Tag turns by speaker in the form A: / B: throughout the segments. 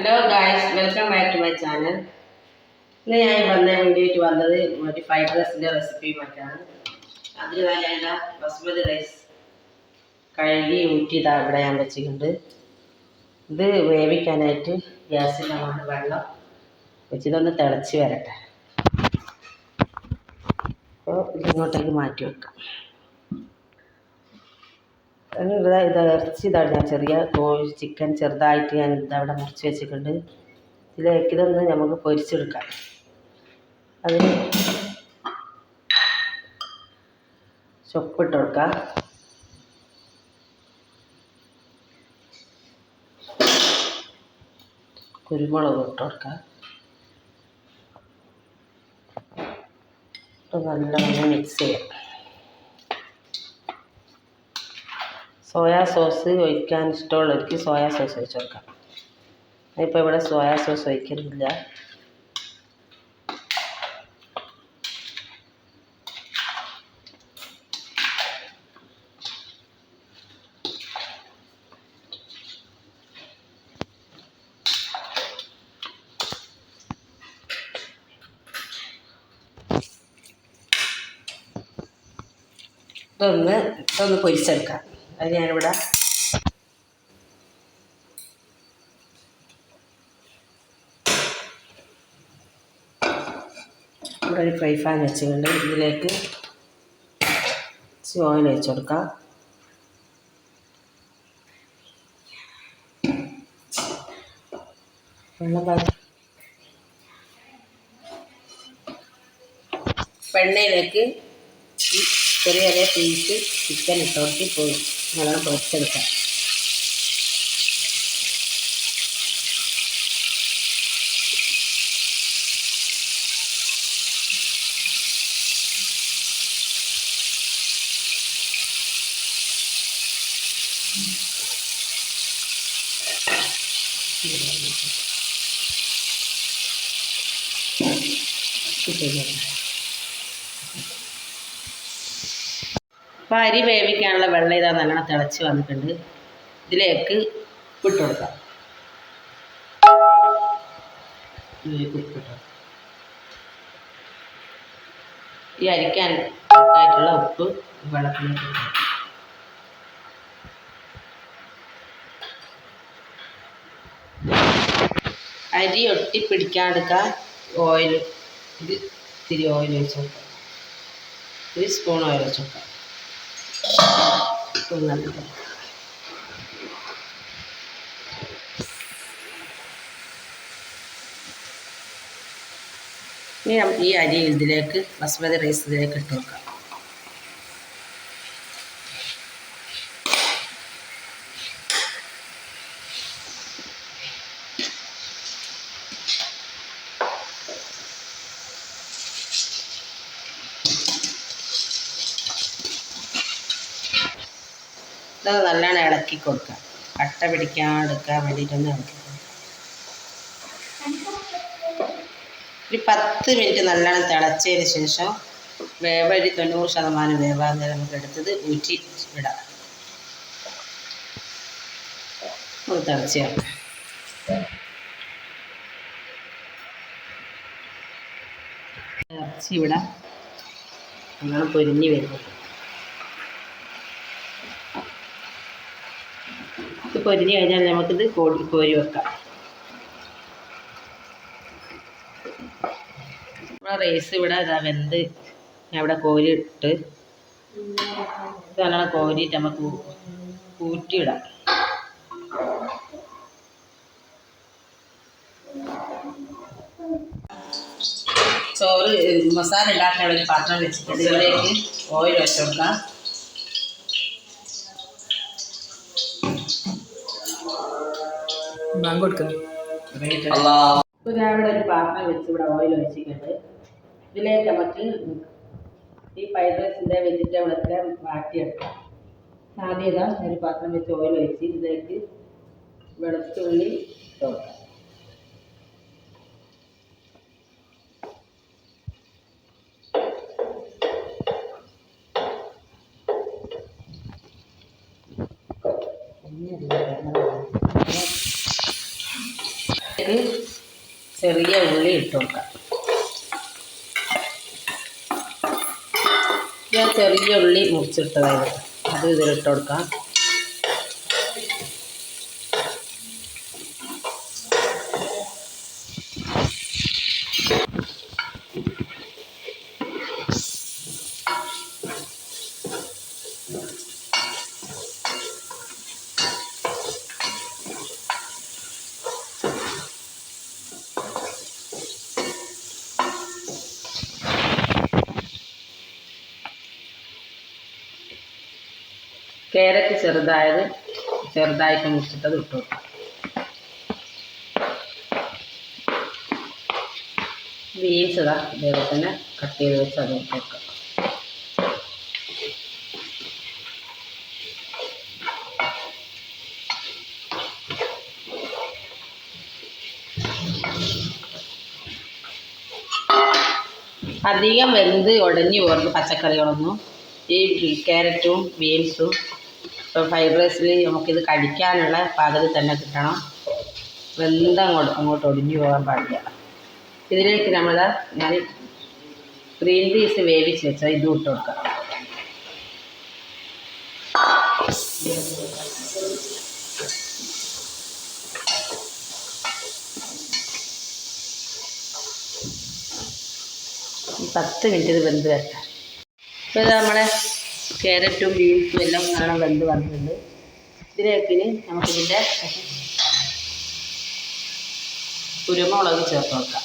A: Hello guys, welcome back to my channel. ഇന്ന് ഞാൻ വീഡിയോയ്ക്ക് വന്നത് ഒരു ഫ്രൈഡ് റൈസിൻ്റെ റെസിപ്പിയുമായിട്ടാണ്. അതിന് വേണ്ട ബസ്മതി റൈസ് കഴുകി ഊറ്റിയതാ ഇവിടെ ഞാൻ വെച്ചിട്ടുണ്ട്. ഇത് വേവിക്കാനായിട്ട് ഗ്യാസിൽ അങ്ങോട്ട് വെള്ളം വെച്ചിതൊന്ന് തിളച്ച് വരട്ടെ. അപ്പോൾ ഇതിങ്ങോട്ടേക്ക് മാറ്റി വെക്കാം. ഇറച്ചി ഞാൻ ചെറിയ ചിക്കൻ ചെറുതായിട്ട് ഞാൻ ഇതവിടെ മുറിച്ച് വെച്ചിട്ടുണ്ട്. ഇതൊന്ന് നമുക്ക് പൊരിച്ചെടുക്കാം. അതിന് ചൊപ്പിട്ട് കൊടുക്കാം. കുരുമുളക് ഇട്ട് കൊടുക്കാം. നല്ലവണ്ണം മിക്സ് ചെയ്യാം. സോയാ സോസ് ഒഴിക്കാൻ ഇഷ്ടമുള്ളവർക്ക് സോയാ സോസ് ഒഴിച്ച് കൊടുക്കാം. ഇപ്പോൾ ഇവിടെ സോയാ സോസ് ഒഴിക്കുന്നില്ല. ഇതൊന്ന് പൊരിച്ചെടുക്കാം. അത് ഞാനിവിടെ ഒരു ഫ്രൈ പാൻ വെച്ചിട്ടുണ്ട്. ഇതിലേക്ക് ഓയിൽ ഒഴിച്ച് കൊടുക്കാം. എണ്ണയിലേക്ക് ഈ ചെറിയ ചെറിയ പീസ് ചിക്കൻ ഇട്ടോട്ടി നല്ലോണം പൊരിച്ചെടുക്കാം. അപ്പോൾ അരി വേവിക്കാനുള്ള വെള്ളം ഇതാ നല്ലോണം തിളച്ച് വന്നിട്ടുണ്ട്. ഇതിലേക്ക് ഉപ്പിട്ട് കൊടുക്കാം. ഈ അരിക്കാൻ ആയിട്ടുള്ള ഉപ്പ് വെള്ളത്തിലേക്ക് ഇടാം. അരി ഒട്ടിപ്പിടിക്കാണ്ടിരിക്കാൻ ഓയിൽ ഇത്തിരി ഓയിൽ ഒഴിച്ച് കൊടുക്കാം. 1 സ്പൂൺ ഓയിൽ ഒഴിച്ച് കൊടുക്കാം. ഇനി നമുക്ക് ഈ അരി ഇതിലേക്ക് ബസ്മതി റൈസ് ഇതിലേക്ക് ഇട്ട് കൊടുക്കാം. ഇത് നല്ലോണം ഇളക്കി കൊടുക്കാം. കട്ട പിടിക്കാതെടുക്കാൻ വേണ്ടിയിട്ടൊന്ന് ഇളക്കി കൊടുക്കാം. ഒരു 10 മിനിറ്റ് നല്ലോണം തിളച്ചതിന് ശേഷം വേവരി 90% വേവാൻ നേരം നമുക്ക് എടുത്തത് ഊറ്റി വിടാം. ഒന്ന് തിളച്ചാൽ ഇറച്ചി വിടാം. നല്ലോണം പൊരിഞ്ഞ് വരുന്നത് ഇത് പൊരിഞ്ഞ് കഴിഞ്ഞാൽ നമുക്കിത് കോരി വെക്കാം. നമ്മുടെ റൈസ് ഇവിടെ ഇതാ വെന്ത് ഞാൻ ഇവിടെ കോരിയിട്ട് ഇത് നല്ലോണം കോരിയിട്ട് നമുക്ക് ഊറ്റിയിടാം. ചോറ് മസാല ഉണ്ടാക്കാനുള്ള ഒരു പാത്രം വെച്ചിട്ട് ഇതിലേക്ക് ഓയിൽ വെച്ച് കൊടുക്കാം. ഇപ്പോൾ ഞാൻ ഇവിടെ ഒരു പാത്രം വെച്ച് ഇവിടെ ഓയിൽ വെച്ചിട്ടുണ്ട്. ഇതിലേക്ക് നമുക്ക് ഈ ഫ്രൈഡ് റൈസിൻ്റെ വെജിറ്റബിളൊക്കെ വാട്ടിയെടുക്കാം. ആദ്യം ഇതാ ഒരു പാത്രം വെച്ച് ഓയിൽ ഒഴിച്ച് ഇതിലേക്ക് വെളുത്തുള്ളി ഇട്ട് കൊടുക്കാം. ചെറിയ ഉള്ളി ഇട്ട് കൊടുക്കാം. ഞാൻ ചെറിയ ഉള്ളി മുറിച്ചിട്ടതായത് അത് ഇതിലിട്ട് കൊടുക്കാം. ക്യാരറ്റ് ചെറുതായിട്ട് മുറിച്ചിട്ടത് ഇട്ട് കൊടുക്കാം. ബീൻസ് ഇതേപോലെ തന്നെ കട്ട് ചെയ്ത് വെച്ച് അത് ഇട്ട് കൊടുക്കാം. അധികം വെന്ത് ഉടഞ്ഞു പോകരുത് പച്ചക്കറികളൊന്നും. ഈ ക്യാരറ്റും ബീൻസും ഇപ്പോൾ ഫ്രൈഡ് റൈസിൽ നമുക്കിത് കഴിക്കാനുള്ള പാകത്തിൽ തന്നെ കിട്ടണം. അങ്ങോട്ട് ഒടിഞ്ഞു പോകാൻ പാടില്ല. ഇതിലേക്ക് ഞാൻ ഗ്രീൻ പീസ് വേവിച്ച് വെച്ചാൽ ഇതും ഇട്ട് കൊടുക്കാം. ഈ 10 മിനിറ്റ് ഇത് വെന്ത് വരട്ടെ. ഇപ്പോൾ ഇത് നമ്മളെ ക്യാരറ്റും ബീൻസും എല്ലാം നല്ലോണം വെന്ത് വന്നിട്ടുണ്ട്. ഇതിലേക്ക് നമുക്കിതിൻ്റെ കുരുമുളക് ചേർത്ത് കൊടുക്കാം.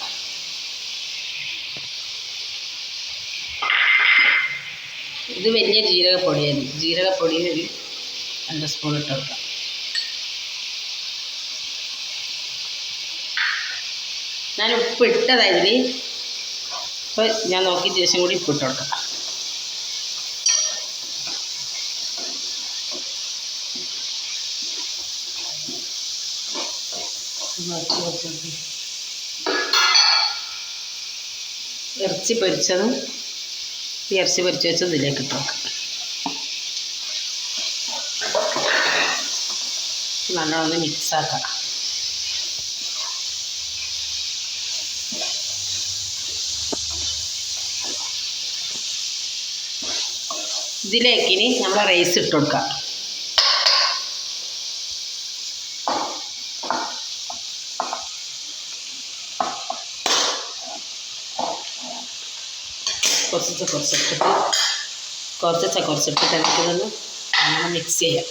A: ഇത് വലിയ ജീരകപ്പൊടിയായിരുന്നു. ജീരകപ്പൊടി ഒരു 2 സ്പൂൺ ഇട്ട് കൊടുക്കാം. ഞാൻ ഉപ്പ് ഇട്ടതായതിൽ ഇപ്പോൾ ഞാൻ നോക്കി ശേഷം കൂടി ഉപ്പ് ഇട്ട് കൊടുക്കാം. ഇറച്ചി പൊരിച്ചതും ഇറച്ചി പൊരിച്ച് വെച്ചത് ഇതിലേക്ക് ഇട്ട് നോക്കാം. നല്ലോണം മിക്സാക്കാം. ഇതിലേക്ക് നമ്മൾ റൈസ് ഇട്ട് കൊടുക്കാം. കുറച്ചിട്ടിട്ട് എനിക്കിതൊന്ന് മിക്സ് ചെയ്യാം.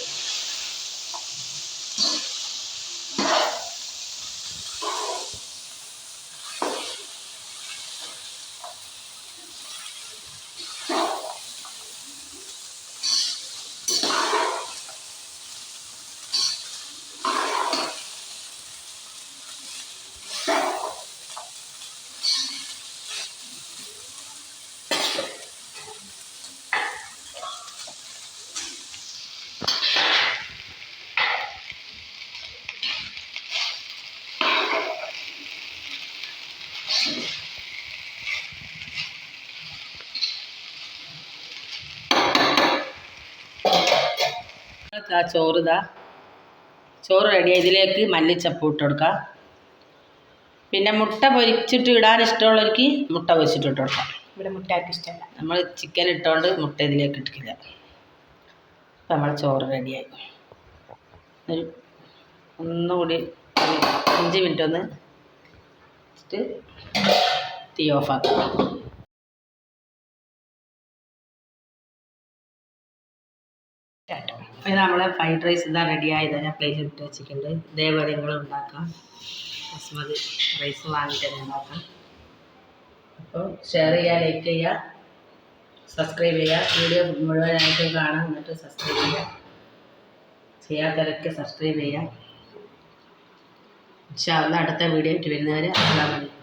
A: ചോറ് റെഡിയായി. ഇതിലേക്ക് മല്ലിച്ചപ്പ് ഇട്ട് കൊടുക്കാം. പിന്നെ മുട്ട പൊരിച്ചിട്ട് ഇടാൻ ഇഷ്ടമുള്ളവർക്ക് മുട്ട പൊരിച്ചിട്ട് ഇട്ട് കൊടുക്കാം.
B: ഇവിടെ മുട്ട ആർക്കും ഇഷ്ടമല്ല.
A: നമ്മൾ ചിക്കൻ ഇട്ടുകൊണ്ട് മുട്ട ഇതിലേക്ക് ഇട്ടിട്ടില്ല. അപ്പം നമ്മൾ ചോറ് റെഡിയായി. ഒന്നുകൂടി 5 മിനിറ്റ് ഒന്ന് ഇട്ട് തീ ഓഫാക്കാം. അപ്പോൾ നമ്മളെ ഫ്രൈഡ് റൈസ് റെഡിയായത് ഞാൻ പ്ലേറ്റിൽ ഇട്ട് വെച്ചിട്ടുണ്ട്. ഇതേപോലെ നിങ്ങൾ ഉണ്ടാക്കാം. ബസ്മതി റൈസ് വാങ്ങിയിട്ട് തന്നെ ഉണ്ടാക്കാം. അപ്പോൾ ഷെയർ ചെയ്യുക, ലൈക്ക് ചെയ്യുക, സബ്സ്ക്രൈബ് ചെയ്യുക. വീഡിയോ മുഴുവനായിട്ടും കാണാം. എന്നിട്ട് സബ്സ്ക്രൈബ് ചെയ്യുക. ചെയ്യാത്തവരൊക്കെ സബ്സ്ക്രൈബ് ചെയ്യുക. ഇൻഷാ അല്ലാഹ് അടുത്ത വീഡിയോ വരുന്നവരെ അസ്സലാമു അലൈക്കും.